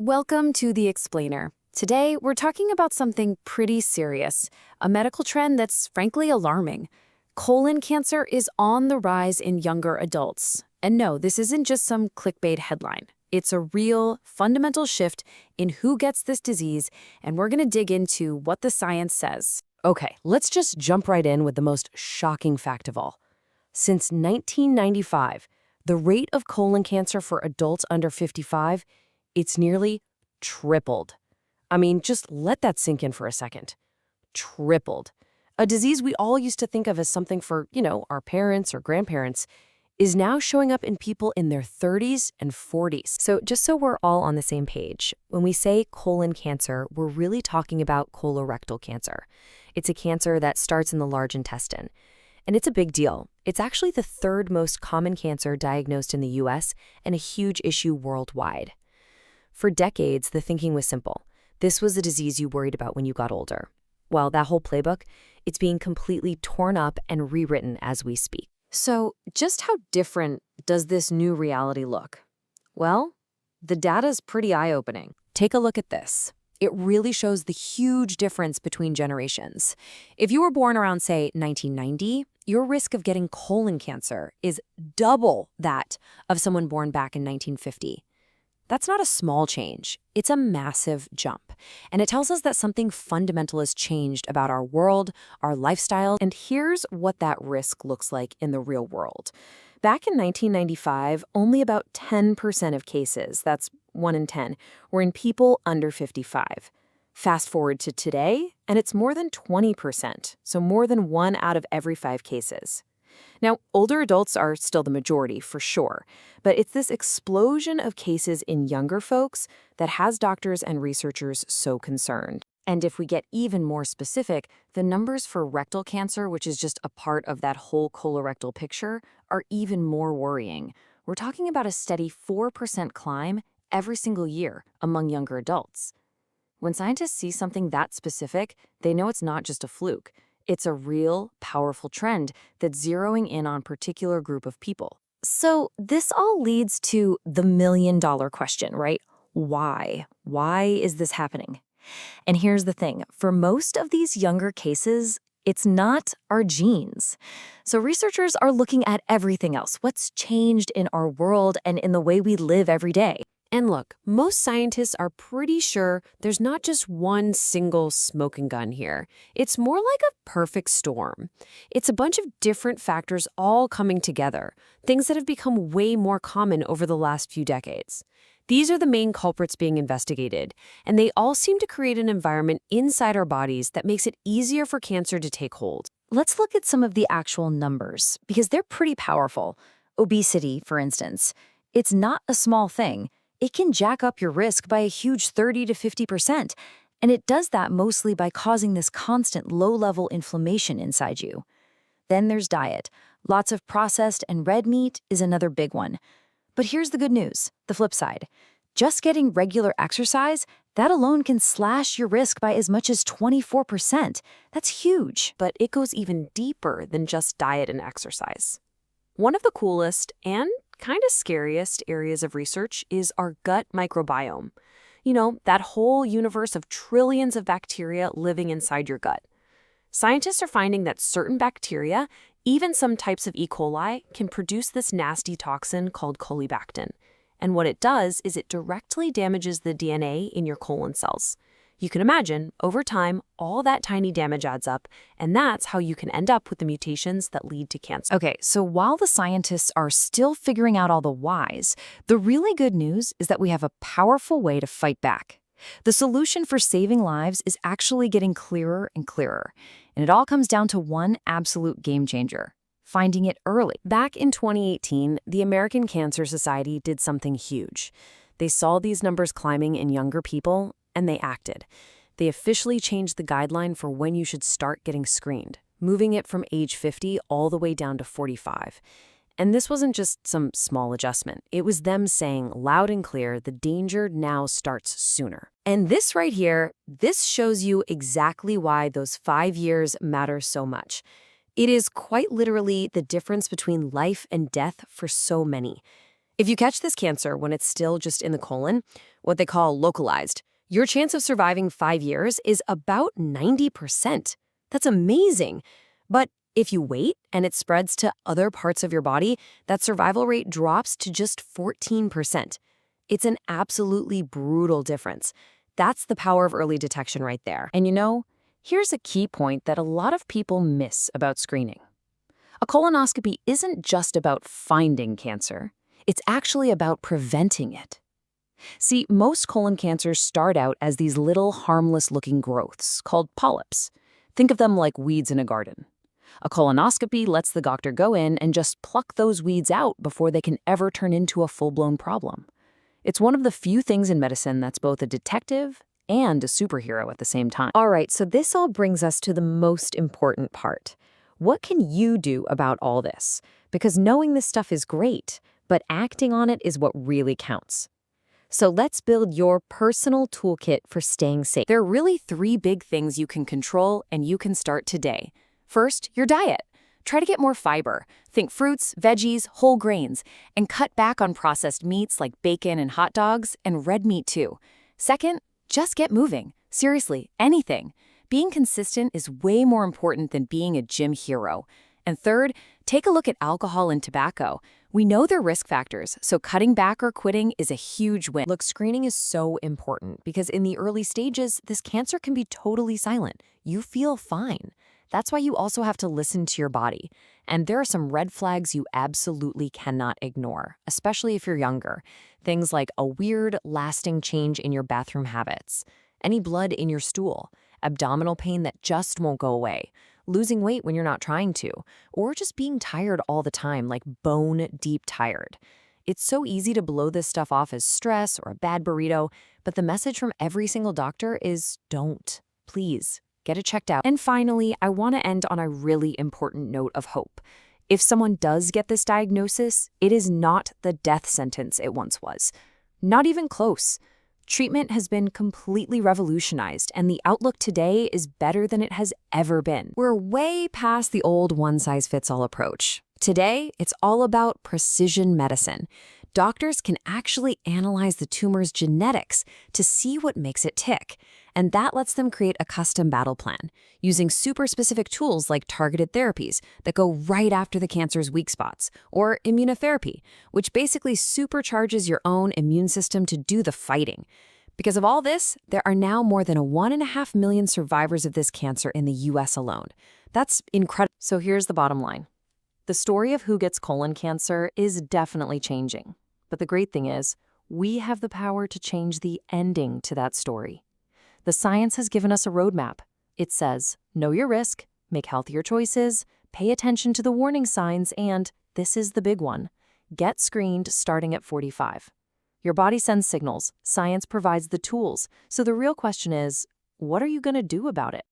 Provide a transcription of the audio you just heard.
Welcome to The Explainer. Today, we're talking about something pretty serious, a medical trend that's frankly alarming. Colon cancer is on the rise in younger adults. And no, this isn't just some clickbait headline. It's a real, fundamental shift in who gets this disease, and we're going to dig into what the science says. Okay, let's just jump right in with the most shocking fact of all. Since 1995, the rate of colon cancer for adults under 55, it's nearly tripled. I mean, just let that sink in for a second. Tripled. A disease we all used to think of as something for, our parents or grandparents is now showing up in people in their 30s and 40s. So just so we're all on the same page, when we say colon cancer, we're really talking about colorectal cancer. It's a cancer that starts in the large intestine. And it's a big deal. It's actually the third most common cancer diagnosed in the US and a huge issue worldwide. For decades, the thinking was simple. This was a disease you worried about when you got older. Well, that whole playbook, it's being completely torn up and rewritten as we speak. So, just how different does this new reality look? Well, the data's pretty eye-opening. Take a look at this. It really shows the huge difference between generations. If you were born around, say, 1990, your risk of getting colon cancer is double that of someone born back in 1950. That's not a small change. It's a massive jump. And it tells us that something fundamental has changed about our world, our lifestyle, and here's what that risk looks like in the real world. Back in 1995, only about 10% of cases, that's 1 in 10, were in people under 55. Fast forward to today, and it's more than 20%, so more than 1 out of every 5 cases. Now, older adults are still the majority, for sure, but it's this explosion of cases in younger folks that has doctors and researchers so concerned. And if we get even more specific, the numbers for rectal cancer, which is just a part of that whole colorectal picture, are even more worrying. We're talking about a steady 4% climb every single year among younger adults. When scientists see something that specific, they know it's not just a fluke. It's a real, powerful trend that's zeroing in on a particular group of people. So this all leads to the million-dollar question, right? Why? Why is this happening? And here's the thing. For most of these younger cases, it's not our genes. So researchers are looking at everything else. What's changed in our world and in the way we live every day? And look, most scientists are pretty sure there's not just one single smoking gun here. It's more like a perfect storm. It's a bunch of different factors all coming together, things that have become way more common over the last few decades. These are the main culprits being investigated, and they all seem to create an environment inside our bodies that makes it easier for cancer to take hold. Let's look at some of the actual numbers, because they're pretty powerful. Obesity, for instance. It's not a small thing. It can jack up your risk by a huge 30 to 50%, and it does that mostly by causing this constant low-level inflammation inside you. Then there's diet. Lots of processed and red meat is another big one. But here's the good news, the flip side. Just getting regular exercise, that alone can slash your risk by as much as 24%. That's huge. But it goes even deeper than just diet and exercise. One of the coolest and kind of scariest areas of research is our gut microbiome. That whole universe of trillions of bacteria living inside your gut. Scientists are finding that certain bacteria, even some types of E. coli, can produce this nasty toxin called colibactin. And what it does is it directly damages the DNA in your colon cells. You can imagine, over time, all that tiny damage adds up, and that's how you can end up with the mutations that lead to cancer. Okay, so while the scientists are still figuring out all the whys, the really good news is that we have a powerful way to fight back. The solution for saving lives is actually getting clearer and clearer, and it all comes down to one absolute game changer: finding it early. Back in 2018, the American Cancer Society did something huge. They saw these numbers climbing in younger people, and they acted. They officially changed the guideline for when you should start getting screened, moving it from age 50 all the way down to 45. And this wasn't just some small adjustment. It was them saying loud and clear the danger now starts sooner. And this right here, this shows you exactly why those 5 years matter so much. It is quite literally the difference between life and death for so many. If you catch this cancer when it's still just in the colon, what they call localized, your chance of surviving 5 years is about 90%. That's amazing. But if you wait and it spreads to other parts of your body, that survival rate drops to just 14%. It's an absolutely brutal difference. That's the power of early detection right there. And here's a key point that a lot of people miss about screening. A colonoscopy isn't just about finding cancer. It's actually about preventing it. See, most colon cancers start out as these little harmless-looking growths called polyps. Think of them like weeds in a garden. A colonoscopy lets the doctor go in and just pluck those weeds out before they can ever turn into a full-blown problem. It's one of the few things in medicine that's both a detective and a superhero at the same time. All right, so this all brings us to the most important part. What can you do about all this? Because knowing this stuff is great, but acting on it is what really counts. So let's build your personal toolkit for staying safe. There are really 3 big things you can control, and you can start today. First, your diet. Try to get more fiber. Think fruits, veggies, whole grains, and cut back on processed meats like bacon and hot dogs, and red meat too. Second, just get moving. Seriously, anything. Being consistent is way more important than being a gym hero. And third, take a look at alcohol and tobacco. We know they're risk factors, so cutting back or quitting is a huge win. Look, screening is so important because in the early stages, this cancer can be totally silent. You feel fine. That's why you also have to listen to your body. And there are some red flags you absolutely cannot ignore, especially if you're younger. Things like a weird, lasting change in your bathroom habits, any blood in your stool, abdominal pain that just won't go away, losing weight when you're not trying to, or just being tired all the time, like bone-deep tired. It's so easy to blow this stuff off as stress or a bad burrito, but the message from every single doctor is don't. Please, get it checked out. And finally, I want to end on a really important note of hope. If someone does get this diagnosis, it is not the death sentence it once was. Not even close. Treatment has been completely revolutionized, and the outlook today is better than it has ever been. We're way past the old one-size-fits-all approach. Today, it's all about precision medicine. Doctors can actually analyze the tumor's genetics to see what makes it tick, and that lets them create a custom battle plan, using super-specific tools like targeted therapies that go right after the cancer's weak spots, or immunotherapy, which basically supercharges your own immune system to do the fighting. Because of all this, there are now more than 1.5 million survivors of this cancer in the US alone. That's incredible. So here's the bottom line. The story of who gets colon cancer is definitely changing. But the great thing is, we have the power to change the ending to that story. The science has given us a roadmap. It says, know your risk, make healthier choices, pay attention to the warning signs, and, this is the big one, get screened starting at 45. Your body sends signals, science provides the tools, so the real question is, what are you going to do about it?